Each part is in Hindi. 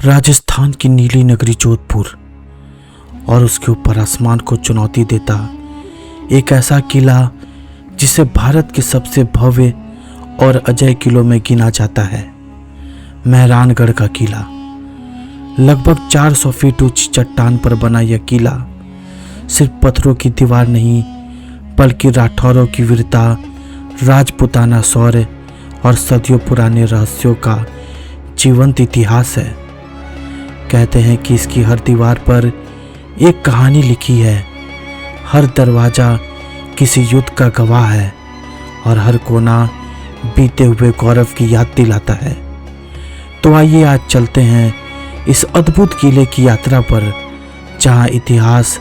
राजस्थान की नीली नगरी जोधपुर और उसके ऊपर आसमान को चुनौती देता एक ऐसा किला जिसे भारत के सबसे भव्य और अजय किलों में गिना जाता है, मेहरानगढ़ का किला। लगभग 400 फीट ऊंची चट्टान पर बना यह किला सिर्फ पत्थरों की दीवार नहीं बल्कि राठौरों की वीरता, राजपूताना शौर्य और सदियों पुराने रहस्यों का जीवंत इतिहास है। कहते हैं कि इसकी हर दीवार पर एक कहानी लिखी है, हर दरवाजा किसी युद्ध का गवाह है और हर कोना बीते हुए गौरव की याद दिलाता है। तो आइए आज चलते हैं इस अद्भुत किले की यात्रा पर, जहां इतिहास,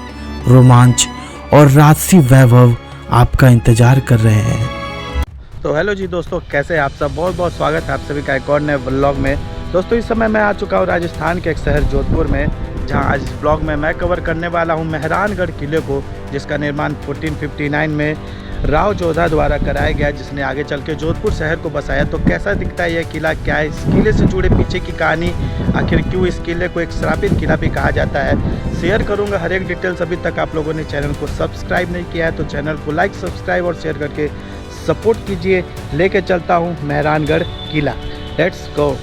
रोमांच और राजसी वैभव आपका इंतजार कर रहे हैं। तो हेलो जी दोस्तों, कैसे हैं आप सब। बहुत बहुत स्वागत है आप सभी का एक और नए व्लॉग में। दोस्तों इस समय मैं आ चुका हूँ राजस्थान के एक शहर जोधपुर में, जहां आज इस ब्लॉग में मैं कवर करने वाला हूं मेहरानगढ़ किले को, जिसका निर्माण 1459 में राव जोधा द्वारा कराया गया, जिसने आगे चल के जोधपुर शहर को बसाया। तो कैसा दिखता है यह किला, क्या है इस किले से जुड़े पीछे की कहानी, आखिर क्यों इस किले को एक श्रापित किला भी कहा जाता है, शेयर करूंगा हर एक डिटेल्स। अभी तक आप लोगों ने चैनल को सब्सक्राइब नहीं किया है तो चैनल को लाइक, सब्सक्राइब और शेयर करके सपोर्ट कीजिए। लेके चलता हूँ मेहरानगढ़ किला, लेट्स गो।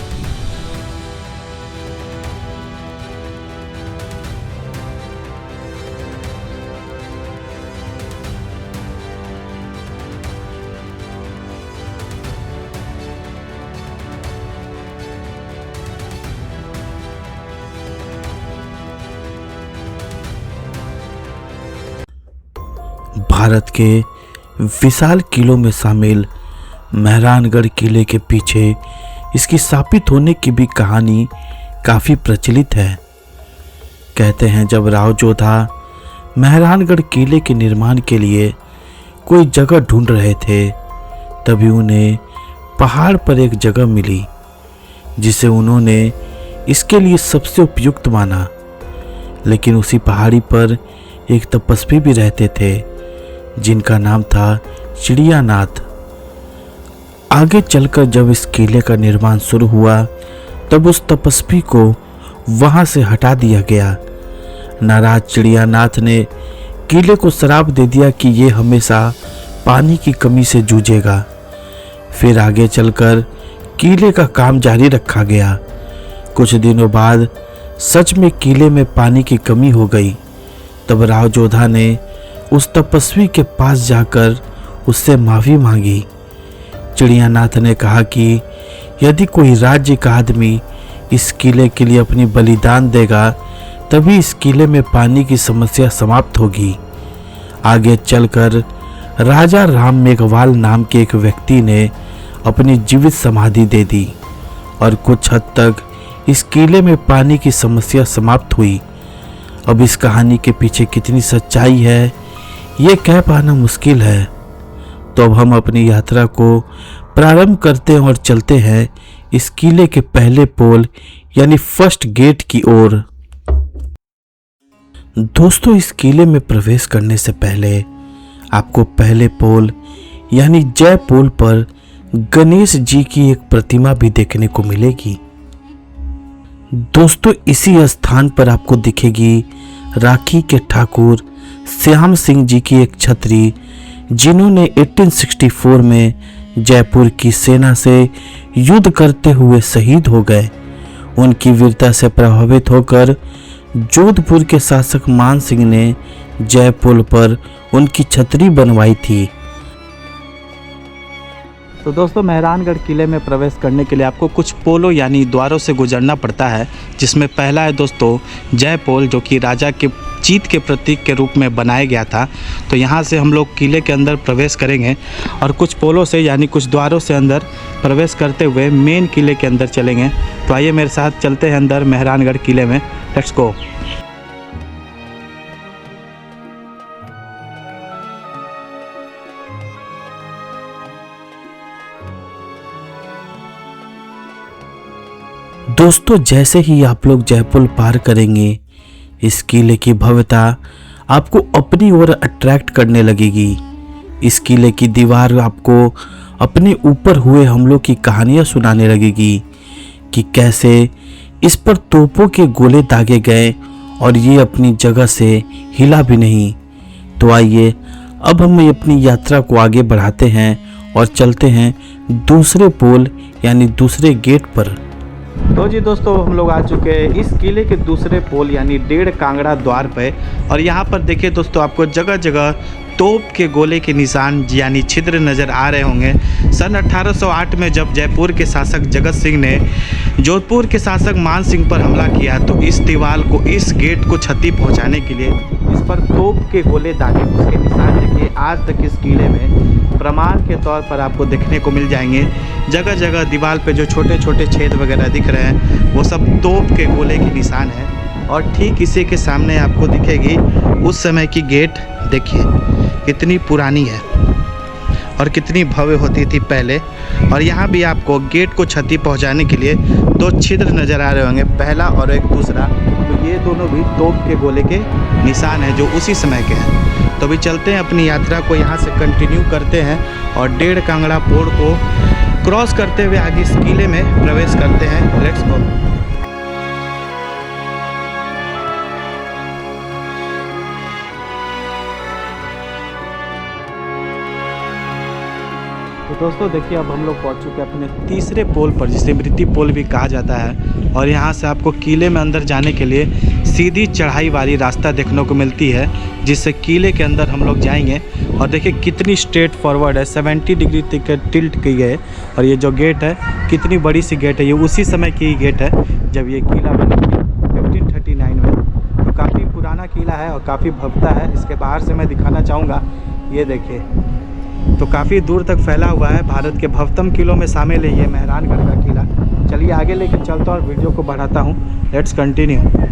भारत के विशाल किलों में शामिल मेहरानगढ़ किले के पीछे इसकी स्थापित होने की भी कहानी काफ़ी प्रचलित है। कहते हैं जब राव जोधा मेहरानगढ़ किले के निर्माण के लिए कोई जगह ढूंढ रहे थे, तभी उन्हें पहाड़ पर एक जगह मिली जिसे उन्होंने इसके लिए सबसे उपयुक्त माना। लेकिन उसी पहाड़ी पर एक तपस्वी भी रहते थे जिनका नाम था चिड़ियानाथ। आगे चलकर जब इस किले का निर्माण शुरू हुआ तब उस तपस्वी को वहां से हटा दिया गया। नाराज चिड़ियानाथ ने किले को श्राप दे दिया कि ये हमेशा पानी की कमी से जूझेगा। फिर आगे चलकर किले का काम जारी रखा गया। कुछ दिनों बाद सच में किले में पानी की कमी हो गई। तब राव जोधा ने उस तपस्वी के पास जाकर उससे माफ़ी मांगी। चिड़ियानाथ ने कहा कि यदि कोई राज्य का आदमी इस किले के लिए अपनी बलिदान देगा तभी इस किले में पानी की समस्या समाप्त होगी। आगे चलकर राजा राम मेघवाल नाम के एक व्यक्ति ने अपनी जीवित समाधि दे दी और कुछ हद तक इस किले में पानी की समस्या समाप्त हुई। अब इस कहानी के पीछे कितनी सच्चाई है ये कह पाना मुश्किल है। तो अब हम अपनी यात्रा को प्रारंभ करते हैं और चलते हैं इस किले के पहले पोल यानी फर्स्ट गेट की ओर। दोस्तों इस किले में प्रवेश करने से पहले आपको पहले पोल यानी जय पोल पर गणेश जी की एक प्रतिमा भी देखने को मिलेगी। दोस्तों इसी स्थान पर आपको दिखेगी राखी के ठाकुर श्याम सिंह जी की एक छतरी, जिन्होंने 1864 में जयपुर की सेना से युद्ध करते हुए शहीद हो गए। उनकी वीरता से प्रभावित होकर जोधपुर के शासक मान सिंह ने जयपुर पर उनकी छतरी बनवाई थी। तो दोस्तों मेहरानगढ़ किले में प्रवेश करने के लिए आपको कुछ पोलों यानी द्वारों से गुजरना पड़ता है, जिसमें पहला है दोस्तों जय पोल, जो कि राजा के जीत के प्रतीक के रूप में बनाया गया था। तो यहाँ से हम लोग किले के अंदर प्रवेश करेंगे और कुछ पोलों से यानी कुछ द्वारों से अंदर प्रवेश करते हुए मेन किले के अंदर चलेंगे। तो आइए मेरे साथ चलते हैं अंदर मेहरानगढ़ किले में, लेट्स गो। दोस्तों जैसे ही आप लोग जयपुर पार करेंगे इस किले की भव्यता आपको अपनी ओर अट्रैक्ट करने लगेगी। इस किले की दीवार आपको अपने ऊपर हुए हमलों की कहानियां सुनाने लगेगी कि कैसे इस पर तोपों के गोले दागे गए और ये अपनी जगह से हिला भी नहीं। तो आइए अब हम अपनी यात्रा को आगे बढ़ाते हैं और चलते हैं दूसरे पोल यानी दूसरे गेट पर। तो जी दोस्तों, हम लोग आ चुके हैं इस किले के दूसरे पोल यानी 1.5 कांगड़ा द्वार पे। और यहाँ पर देखिए दोस्तों, आपको जगह जगह तोप के गोले के निशान यानी छिद्र नज़र आ रहे होंगे। सन 1808 में जब जयपुर के शासक जगत सिंह ने जोधपुर के शासक मान सिंह पर हमला किया तो इस दीवार को, इस गेट को क्षति पहुंचाने के लिए इस पर तोप के गोले दागे। उसके निशान देखिए आज तक इस किले में प्रमाण के तौर पर आपको देखने को मिल जाएंगे। जगह जगह दीवार पे जो छोटे छोटे छेद वगैरह दिख रहे हैं वो सब तोप के गोले के निशान है। और ठीक इसी के सामने आपको दिखेगी उस समय की गेट। देखिए कितनी पुरानी है और कितनी भव्य होती थी पहले। और यहाँ भी आपको गेट को क्षति पहुँचाने के लिए 2 छिद्र नज़र आ रहे होंगे, पहला और एक दूसरा। तो ये दोनों भी तोप के गोले के निशान हैं जो उसी समय के हैं। तो अभी चलते हैं अपनी यात्रा को यहाँ से कंटिन्यू करते हैं और 1.5 कांगड़ा पोल को क्रॉस करते हुए आगे इस किले में प्रवेश करते हैं। Let's go. तो दोस्तों देखिए, अब हम लोग पहुंच चुके हैं अपने तीसरे पोल पर, जिसे मृति पोल भी कहा जाता है। और यहाँ से आपको किले में अंदर जाने के लिए सीधी चढ़ाई वाली रास्ता देखने को मिलती है, जिससे किले के अंदर हम लोग जाएंगे। और देखिए कितनी स्ट्रेट फॉरवर्ड है, 70 डिग्री तक टिल्ट की गई है। और ये जो गेट है कितनी बड़ी सी गेट है, ये उसी समय की गेट है जब ये किला बना थी 1539 में। तो काफ़ी पुराना किला है और काफ़ी भव्यता है। इसके बाहर से मैं दिखाना चाहूँगा, ये देखिए तो काफ़ी दूर तक फैला हुआ है। भारत के भव्यतम किलों में शामिल है ये मेहरानगढ़ का किला। चलिए आगे लेकर चलता हूँ और वीडियो को बढ़ाता हूँ। Let's continue.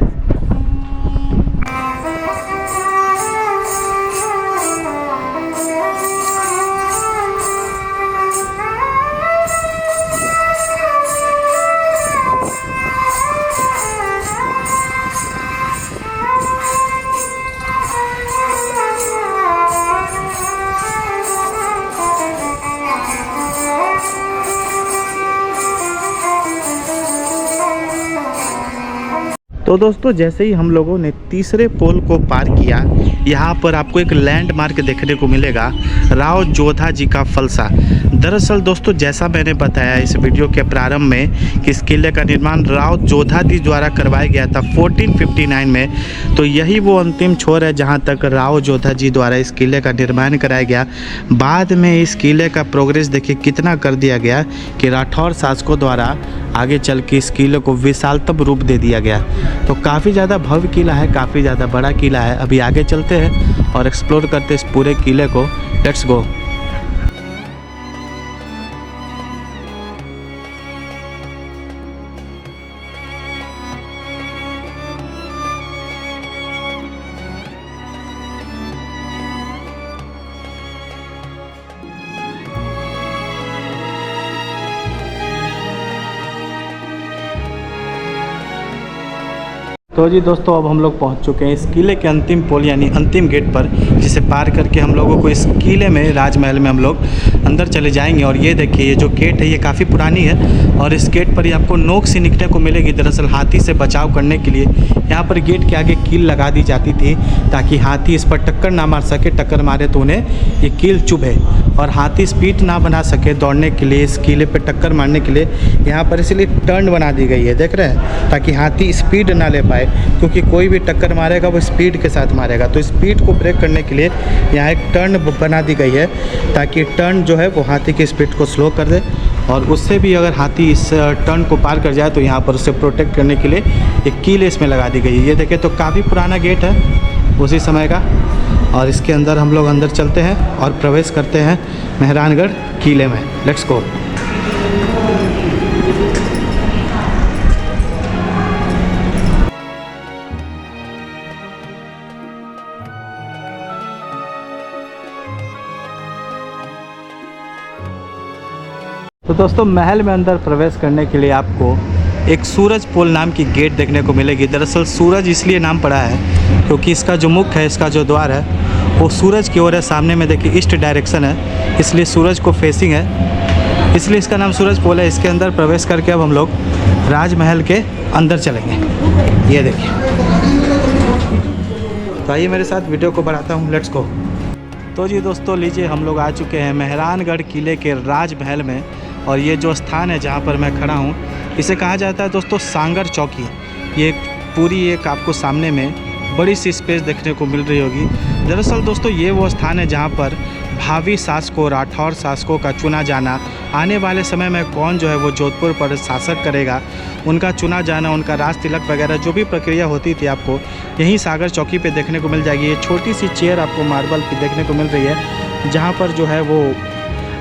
तो दोस्तों, जैसे ही हम लोगों ने तीसरे पोल को पार किया, यहाँ पर आपको एक लैंडमार्क देखने को मिलेगा, राव जोधा जी का फलसा। दरअसल दोस्तों, जैसा मैंने बताया इस वीडियो के प्रारंभ में कि इस किले का निर्माण राव जोधा जी द्वारा करवाया गया था 1459 में। तो यही वो अंतिम छोर है जहाँ तक राव जोधा जी द्वारा इस किले का निर्माण कराया गया। बाद में इस किले का प्रोग्रेस देखिए कितना कर दिया गया कि राठौर शासकों द्वारा आगे चल के इस किले को विशालतम रूप दे दिया गया। तो काफ़ी ज़्यादा भव्य किला है, काफ़ी ज़्यादा बड़ा किला है। अभी आगे चलते हैं और एक्सप्लोर करते हैं इस पूरे किले को। Let's go. तो जी दोस्तों, अब हम लोग पहुंच चुके हैं इस किले के अंतिम पोल यानी अंतिम गेट पर, जिसे पार करके हम लोगों को इस किले में, राजमहल में हम लोग अंदर चले जाएंगे। और ये देखिए, ये जो गेट है ये काफ़ी पुरानी है और इस गेट पर ही आपको नोक सी निकलने को मिलेगी। दरअसल हाथी से बचाव करने के लिए यहाँ पर गेट के आगे कील लगा दी जाती थी, ताकि हाथी इस पर टक्कर ना मार सके। टक्कर मारे तो उन्हें ये कील चुभे और हाथी स्पीड ना बना सके दौड़ने के लिए। इस किले पर टक्कर मारने के लिए यहाँ पर इसलिए टर्न बना दी गई है, देख रहे हैं, ताकि हाथी स्पीड ना ले पाए, क्योंकि कोई भी टक्कर मारेगा वो स्पीड के साथ मारेगा। तो स्पीड को ब्रेक करने के लिए यहाँ एक टर्न बना दी गई है, ताकि टर्न जो है वो हाथी की स्पीड को स्लो कर दे। और उससे भी अगर हाथी इस टर्न को पार कर जाए तो यहाँ पर उसे प्रोटेक्ट करने के लिए एक कील इसमें लगा दी गई है। ये देखें तो काफ़ी पुराना गेट है उसी समय का। और इसके अंदर हम लोग अंदर चलते हैं और प्रवेश करते हैं मेहरानगढ़ किले में। Let's go. तो दोस्तों, महल में अंदर प्रवेश करने के लिए आपको एक सूरज पोल नाम की गेट देखने को मिलेगी। दरअसल सूरज इसलिए नाम पड़ा है क्योंकि इसका जो मुख है, इसका जो द्वार है वो सूरज की ओर है। सामने में देखिए ईस्ट डायरेक्शन है, इसलिए सूरज को फेसिंग है, इसलिए इसका नाम सूरज पोल है। इसके अंदर प्रवेश करके अब हम लोग राजमहल के अंदर चलेंगे। ये देखिए, तो आइए मेरे साथ वीडियो को बढ़ाता हूँ, लेट्स गो। तो जी दोस्तों, लीजिए हम लोग आ चुके हैं मेहरानगढ़ किले के राजमहल में। और ये जो स्थान है जहाँ पर मैं खड़ा हूँ, इसे कहा जाता है दोस्तों सांगर चौकी। ये पूरी एक आपको सामने में बड़ी सी स्पेस देखने को मिल रही होगी। दरअसल दोस्तों ये वो स्थान है जहाँ पर भावी शासकों, राठौर शासकों का चुना जाना, आने वाले समय में कौन जो है वो जोधपुर पर शासक करेगा, उनका चुना जाना, उनका राज तिलक वगैरह जो भी प्रक्रिया होती थी आपको यहीं सागर चौकी पे देखने को मिल जाएगी। ये छोटी सी चेयर आपको मार्बल की देखने को मिल रही है, जहाँ पर जो है वो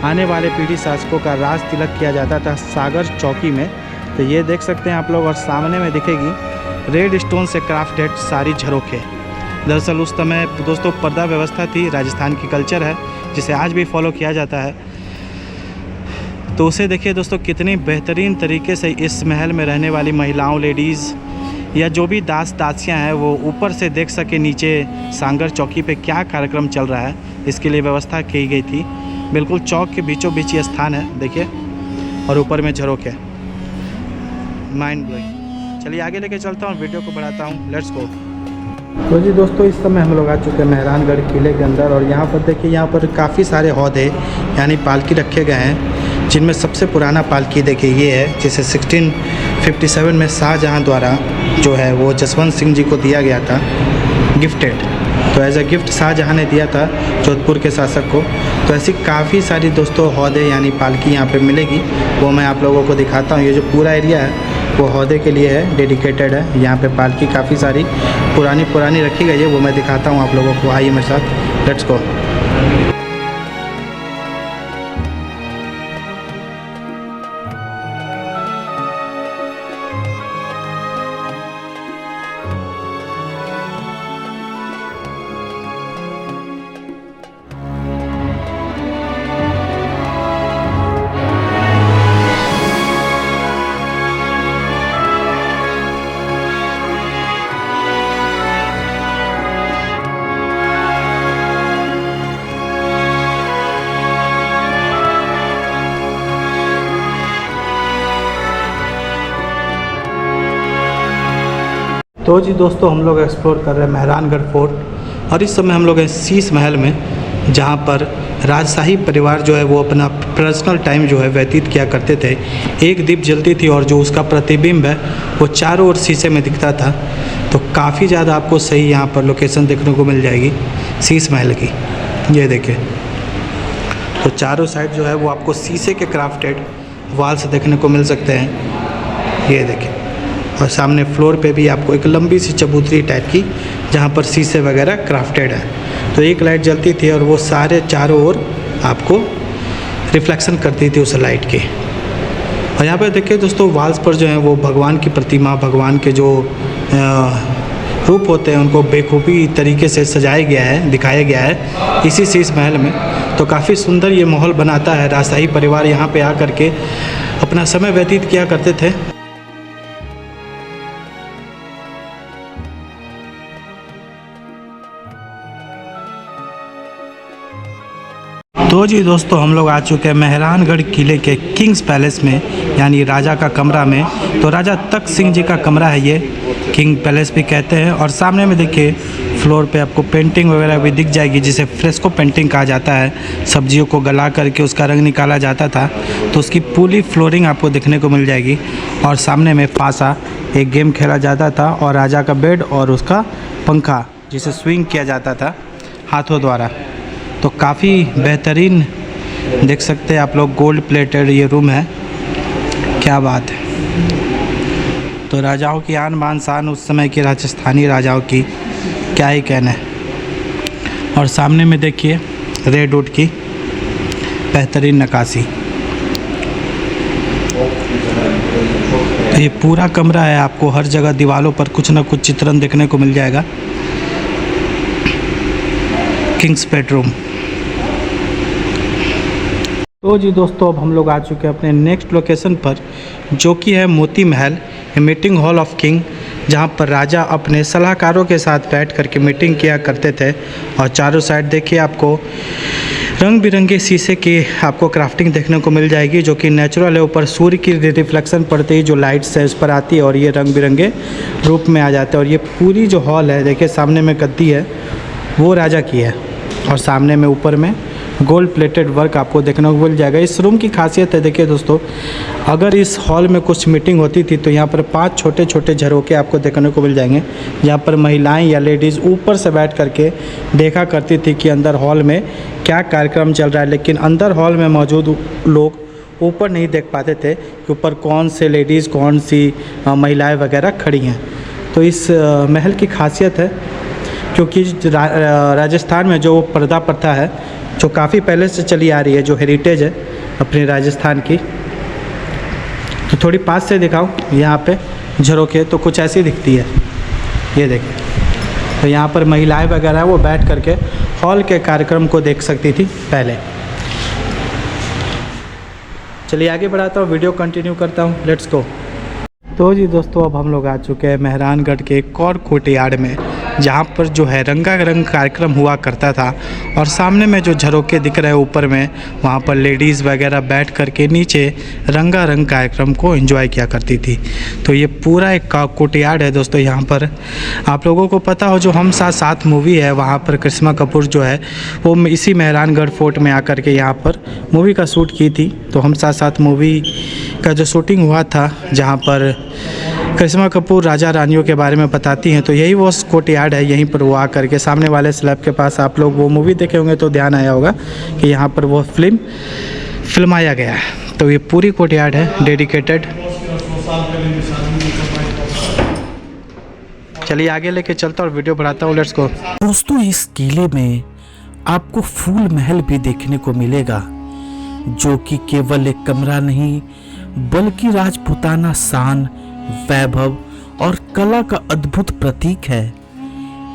आने वाले पीढ़ी शासकों का राज तिलक किया जाता था सागर चौकी में। तो ये देख सकते हैं आप लोग, और सामने में दिखेगी रेड स्टोन से क्राफ्टेड सारी झरोखे। दरअसल उस समय दोस्तों पर्दा व्यवस्था थी, राजस्थान की कल्चर है जिसे आज भी फॉलो किया जाता है। तो उसे देखिए दोस्तों, कितनी बेहतरीन तरीके से इस महल में रहने वाली महिलाओं, लेडीज़ या जो भी दास दासियाँ हैं वो ऊपर से देख सके नीचे सांगर चौकी पे क्या कार्यक्रम चल रहा है, इसके लिए व्यवस्था की गई थी। बिल्कुल चौक के बीचों बीच ये स्थान है, देखिए, और ऊपर में झरोखे, माइंड ब्लोइंग। चलिए आगे लेके चलता हूँ, वीडियो को बढ़ाता हूँ, लेट्स गो। तो जी दोस्तों, इस समय हम लोग आ चुके हैं मेहरानगढ़ किले के अंदर। और यहाँ पर देखिए, यहाँ पर काफ़ी सारे हौदे यानी पालकी रखे गए हैं, जिनमें सबसे पुराना पालकी देखिए ये है, जिसे 1657 में शाहजहाँ द्वारा जो है वो जसवंत सिंह जी को दिया गया था, गिफ्टेड। तो एज अ गिफ्ट शाहजहाँ ने दिया था जोधपुर के शासक को। तो ऐसी काफ़ी सारी दोस्तों हौदे यानी पालकी यहाँ पे मिलेगी, वो मैं आप लोगों को दिखाता हूँ। ये जो पूरा एरिया है वो हौदे के लिए है, डेडिकेटेड है। यहाँ पे पालकी काफ़ी सारी पुरानी रखी गई है, वो मैं दिखाता हूँ आप लोगों को। आइए मेरे साथ, लेट्स गो। तो जी दोस्तों, हम लोग एक्सप्लोर कर रहे हैं मेहरानगढ़ फोर्ट। और इस समय हम लोग हैं शीश महल में, जहाँ पर राजशाही परिवार जो है वो अपना पर्सनल टाइम जो है व्यतीत किया करते थे। एक दीप जलती थी और जो उसका प्रतिबिंब है वो चारों ओर शीशे में दिखता था। तो काफ़ी ज़्यादा आपको सही यहाँ पर लोकेशन देखने को मिल जाएगी शीश महल की। ये देखिए, तो चारों साइड जो है वो आपको शीशे के क्राफ्टेड वाल्स देखने को मिल सकते हैं। ये देखिए, और सामने फ्लोर पे भी आपको एक लंबी सी चबूतरी टाइप की, जहाँ पर शीशे वगैरह क्राफ्टेड है। तो एक लाइट जलती थी और वो सारे चारों ओर आपको रिफ्लेक्शन करती थी उस लाइट की। और यहाँ पे देखिए दोस्तों, वाल्स पर जो है वो भगवान की प्रतिमा, भगवान के जो रूप होते हैं उनको बेखूबी तरीके से सजाया गया है, दिखाया गया है इसी शीश महल में। तो काफ़ी सुंदर ये माहौल बनाता है। राजशाही परिवार यहाँ पे आकर के अपना समय व्यतीत किया करते थे। तो जी दोस्तों, हम लोग आ चुके हैं मेहरानगढ़ किले के किंग्स पैलेस में, यानी राजा का कमरा में। तो राजा तख्त सिंह जी का कमरा है ये, किंग पैलेस भी कहते हैं। और सामने में देखिए फ्लोर पे आपको पेंटिंग वगैरह भी दिख जाएगी, जिसे फ्रेस्को पेंटिंग कहा जाता है। सब्जियों को गला करके उसका रंग निकाला जाता था, तो उसकी पूरी फ्लोरिंग आपको देखने को मिल जाएगी। और सामने में पासा एक गेम खेला जाता था, और राजा का बेड और उसका पंखा जिसे स्विंग किया जाता था हाथों द्वारा। तो काफ़ी बेहतरीन देख सकते हैं आप लोग, गोल्ड प्लेटेड ये रूम है, क्या बात है। तो राजाओं की आन बान शान, उस समय के राजस्थानी राजाओं की क्या ही कहना है। और सामने में देखिए रेड वुड की बेहतरीन नक्काशी। तो ये पूरा कमरा है, आपको हर जगह दीवारों पर कुछ ना कुछ चित्रण देखने को मिल जाएगा। Kings bedroom. तो जी दोस्तों, अब हम लोग आ चुके हैं अपने नेक्स्ट लोकेशन पर, जो कि है Moti Mahal, meeting hall of king, जहां पर राजा अपने सलाहकारों के साथ बैठ करके मीटिंग किया करते थे। और चारों साइड देखिए आपको रंग बिरंगे शीशे की आपको क्राफ्टिंग देखने को मिल जाएगी, जो कि नेचुरल है। ऊपर सूर्य की रिफ्लेक्शन पड़ते ही जो लाइट्स है उस पर आती है और ये रंग बिरंगे रूप में आ जाते हैं। और ये पूरी जो हॉल है, देखिए सामने में गद्दी है वो राजा की है, और सामने में ऊपर में गोल्ड प्लेटेड वर्क आपको देखने को मिल जाएगा। इस रूम की खासियत है, देखिए दोस्तों, अगर इस हॉल में कुछ मीटिंग होती थी तो यहाँ पर 5 छोटे छोटे झरोखे आपको देखने को मिल जाएंगे, जहाँ पर महिलाएं या लेडीज़ ऊपर से बैठ करके देखा करती थी कि अंदर हॉल में क्या कार्यक्रम चल रहा है। लेकिन अंदर हॉल में मौजूद लोग ऊपर नहीं देख पाते थे कि ऊपर कौन से लेडीज़, कौन सी महिलाएँ वगैरह खड़ी हैं। तो इस महल की खासियत है, क्योंकि राजस्थान में जो पर्दा प्रथा है जो काफ़ी पहले से चली आ रही है, जो हेरिटेज है अपने राजस्थान की, तो थोड़ी पास से दिखाऊं। यहाँ पे झरोखे तो कुछ ऐसी दिखती है, ये देखिए। तो यहाँ पर महिलाएं वगैरह वो बैठ करके हॉल के कार्यक्रम को देख सकती थी पहले। चलिए आगे बढ़ाता हूँ, वीडियो कंटिन्यू करता हूँ, लेट्स गो। तो जी दोस्तों, अब हम लोग आ चुके हैं मेहरानगढ़ के एक और कोर्टयार्ड में, जहाँ पर जो है रंगारंग कार्यक्रम हुआ करता था। और सामने में जो झरोके दिख रहे हैं ऊपर में, वहाँ पर लेडीज़ वगैरह बैठ करके नीचे रंगारंग कार्यक्रम को एंजॉय किया करती थी। तो ये पूरा एक कोर्टयार्ड है दोस्तों। यहाँ पर आप लोगों को पता हो, जो हम साथ साथ मूवी है, वहाँ पर करिश्मा कपूर जो है वो इसी मेहरानगढ़ फोर्ट में आकर के यहाँ पर मूवी का शूट की थी। तो हम साथ साथ मूवी का जो शूटिंग हुआ था, जहाँ पर करिश्मा कपूर राजा रानियों के बारे में बताती हैं, तो यही वो कोर्टयार्ड है। यहीं पर वो आकर के सामने वाले स्लैब के पास, आप लोग वो मूवी देखे होंगे तो ध्यान आया होगा कि यहाँ पर वो फिल्माया गया है। तो ये पूरी कोर्टयार्ड है डेडिकेटेड। चलिए आगे लेके चलता और वीडियो बढ़ाता हूँ, लेट्स गो। दोस्तों, इस किले में आपको फूल महल भी देखने को मिलेगा, जो कि केवल एक कमरा नहीं बल्कि राजपूताना शान, वैभव और कला का अद्भुत प्रतीक है।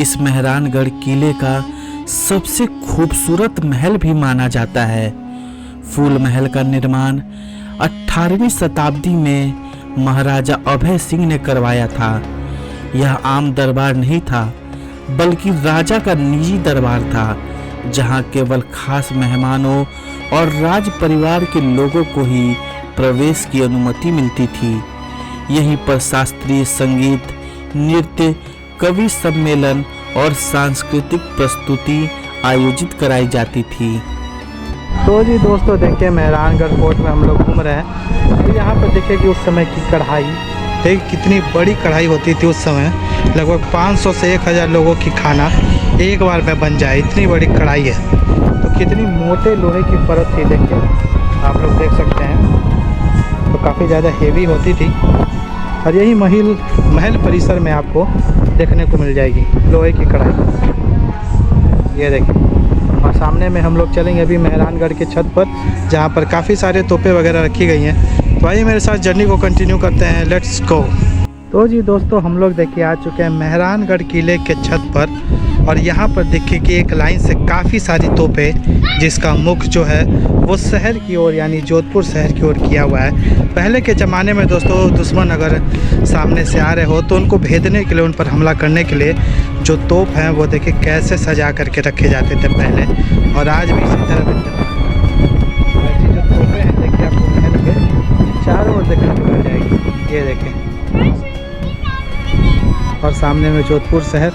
इस मेहरानगढ़ किले का सबसे खूबसूरत महल भी माना जाता है। फूल महल का निर्माण 18वीं शताब्दी में महाराजा अभय सिंह ने करवाया था। यह आम दरबार नहीं था, बल्कि राजा का निजी दरबार था, जहां केवल खास मेहमानों और राज परिवार के लोगों को ही प्रवेश की अनुमति मिलती थी। यहीं पर शास्त्रीय संगीत, नृत्य, कवि सम्मेलन और सांस्कृतिक प्रस्तुति आयोजित कराई जाती थी। तो जी दोस्तों, देखिए मेहरानगढ़ फोर्ट में हम लोग घूम रहे हैं। तो यहाँ पर देखिए कि उस समय की कढ़ाई, देखिए कितनी बड़ी कढ़ाई होती थी उस समय। लगभग 500 से 1000 लोगों की खाना एक बार में बन जाए, इतनी बड़ी कढ़ाई है। तो कितनी मोटे लोहे की परत थी, देखिए आप लोग देख सकते हैं। तो काफ़ी ज़्यादा हेवी होती थी, और यही महल परिसर में आपको देखने को मिल जाएगी लोहे की कढ़ाई, ये देखिए। और सामने में हम लोग चलेंगे अभी मेहरानगढ़ के छत पर, जहाँ पर काफ़ी सारे तोपें वगैरह रखी गई हैं। तो आइए मेरे साथ जर्नी को कंटिन्यू करते हैं, लेट्स गो। तो जी दोस्तों, हम लोग देखिए आ चुके हैं मेहरानगढ़ किले के छत पर, और यहाँ पर देखिए कि एक लाइन से काफ़ी सारी तोपें, जिसका मुख जो है वो शहर की ओर यानी जोधपुर शहर की ओर किया हुआ है। पहले के ज़माने में दोस्तों, दुश्मन अगर सामने से आ रहे हो तो उनको भेदने के लिए, उन पर हमला करने के लिए जो तोप हैं वो देखिए कैसे सजा करके रखे जाते थे पहले, और आज भी इसी तरह ऐसी जो तोपें हैं देखिए आपको महल के चारों ओर देखने को मिल जाएगी, ये देखें। और सामने में जोधपुर शहर।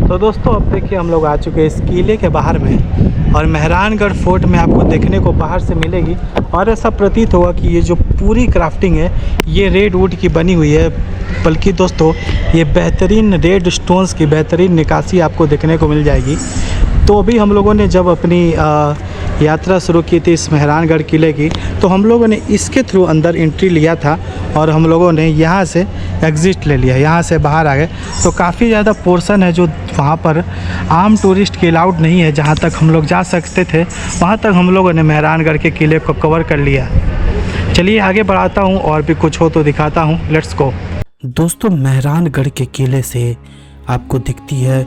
तो दोस्तों, अब देखिए हम लोग आ चुके हैं इस किले के बाहर में, और मेहरानगढ़ फोर्ट में आपको देखने को बाहर से मिलेगी। और ऐसा प्रतीत होगा कि ये जो पूरी क्राफ्टिंग है ये रेड वुड की बनी हुई है, बल्कि दोस्तों ये बेहतरीन रेड स्टोन्स की बेहतरीन निकासी आपको देखने को मिल जाएगी। तो अभी हम लोगों ने जब अपनी यात्रा शुरू की थी इस मेहरानगढ़ किले की, तो हम लोगों ने इसके थ्रू अंदर एंट्री लिया था, और हम लोगों ने यहाँ से एग्ज़िट ले लिया, यहाँ से बाहर आ गए। तो काफ़ी ज़्यादा पोर्शन है जो वहाँ पर आम टूरिस्ट के अलाउड नहीं है, जहाँ तक हम लोग जा सकते थे वहाँ तक हम लोगों ने मेहरानगढ़ के किले को कवर कर लिया। चलिए आगे बढ़ाता हूँ, और भी कुछ हो तो दिखाता हूँ, लेट्स गो। दोस्तों, मेहरानगढ़ के किले से आपको दिखती है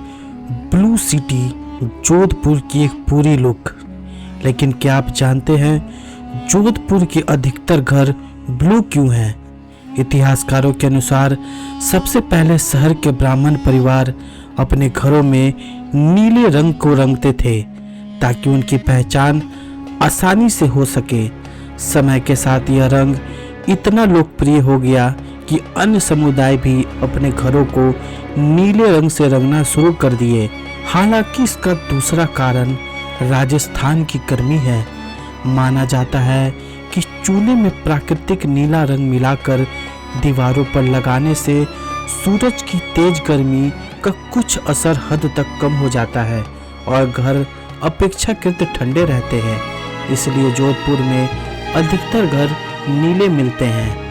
ब्लू सिटी जोधपुर की एक पूरी लुक। लेकिन क्या आप जानते हैं जोधपुर के अधिकतर घर ब्लू क्यों हैं? इतिहासकारों के अनुसार सबसे पहले शहर के ब्राह्मण परिवार अपने घरों में नीले रंग को रंगते थे ताकि उनकी पहचान आसानी से हो सके। समय के साथ यह रंग इतना लोकप्रिय हो गया कि अन्य समुदाय भी अपने घरों को नीले रंग से रंगना शुरू कर दिए। हालांकि इसका दूसरा कारण राजस्थान की गर्मी है। माना जाता है कि चूल्हे में प्राकृतिक नीला रंग मिलाकर दीवारों पर लगाने से सूरज की तेज गर्मी का कुछ असर हद तक कम हो जाता है और घर अपेक्षाकृत ठंडे रहते हैं। इसलिए जोधपुर में अधिकतर घर नीले मिलते हैं।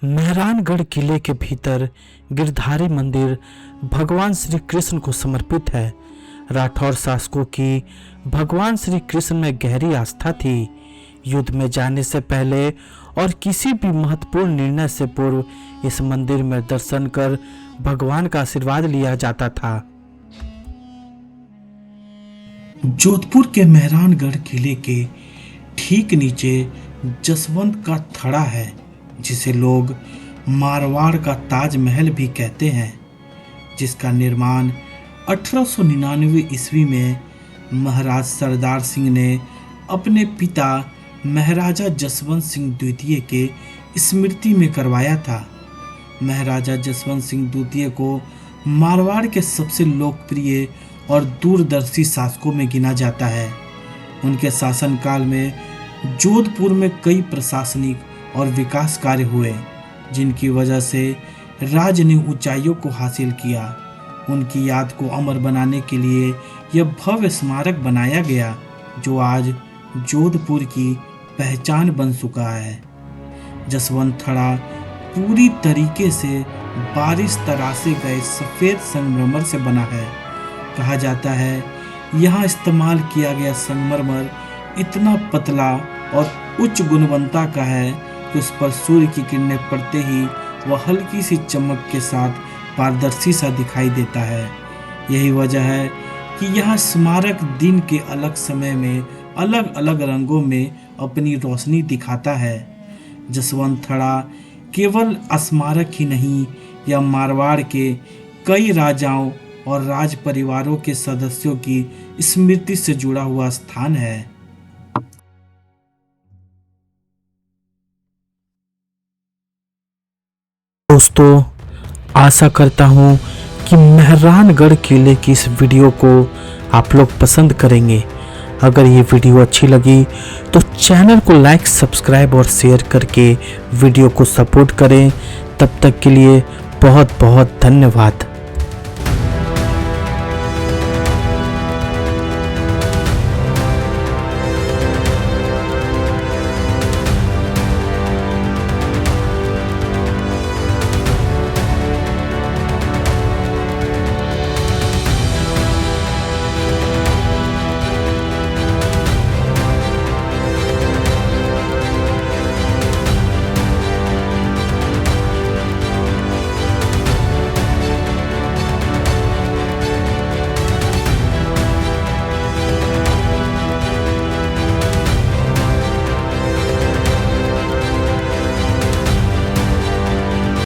मेहरानगढ़ किले के भीतर गिरधारी मंदिर भगवान श्री कृष्ण को समर्पित है। राठौर शासकों की भगवान श्री कृष्ण में गहरी आस्था थी। युद्ध में जाने से पहले और किसी भी महत्वपूर्ण निर्णय से पूर्व इस मंदिर में दर्शन कर भगवान का आशीर्वाद लिया जाता था। जोधपुर के मेहरानगढ़ किले के ठीक नीचे जसवंत का थड़ा है, जिसे लोग मारवाड़ का ताजमहल भी कहते हैं, जिसका निर्माण 1899 ईस्वी में महाराज सरदार सिंह ने अपने पिता महाराजा जसवंत सिंह द्वितीय के स्मृति में करवाया था। महाराजा जसवंत सिंह द्वितीय को मारवाड़ के सबसे लोकप्रिय और दूरदर्शी शासकों में गिना जाता है। उनके शासनकाल में जोधपुर में कई प्रशासनिक और विकास कार्य हुए, जिनकी वजह से राज्य ने ऊंचाइयों को हासिल किया। उनकी याद को अमर बनाने के लिए यह भव्य स्मारक बनाया गया, जो आज जोधपुर की पहचान बन चुका है। जसवंत थड़ा पूरी तरीके से बारिश तरासे गए सफ़ेद संगमरमर से बना है। कहा जाता है यहाँ इस्तेमाल किया गया संगमरमर इतना पतला और उच्च गुणवत्ता का है कि उस पर सूर्य की किरणें पड़ते ही वह हल्की सी चमक के साथ पारदर्शी सा दिखाई देता है। यही वजह है कि यह स्मारक दिन के अलग समय में अलग अलग रंगों में अपनी रोशनी दिखाता है। जसवंत थड़ा केवल स्मारक ही नहीं, यह मारवाड़ के कई राजाओं और राज परिवारों के सदस्यों की स्मृति से जुड़ा हुआ स्थान है। दोस्तों, आशा करता हूँ कि मेहरानगढ़ किले की इस वीडियो को आप लोग पसंद करेंगे। अगर ये वीडियो अच्छी लगी तो चैनल को लाइक, सब्सक्राइब और शेयर करके वीडियो को सपोर्ट करें। तब तक के लिए बहुत बहुत धन्यवाद।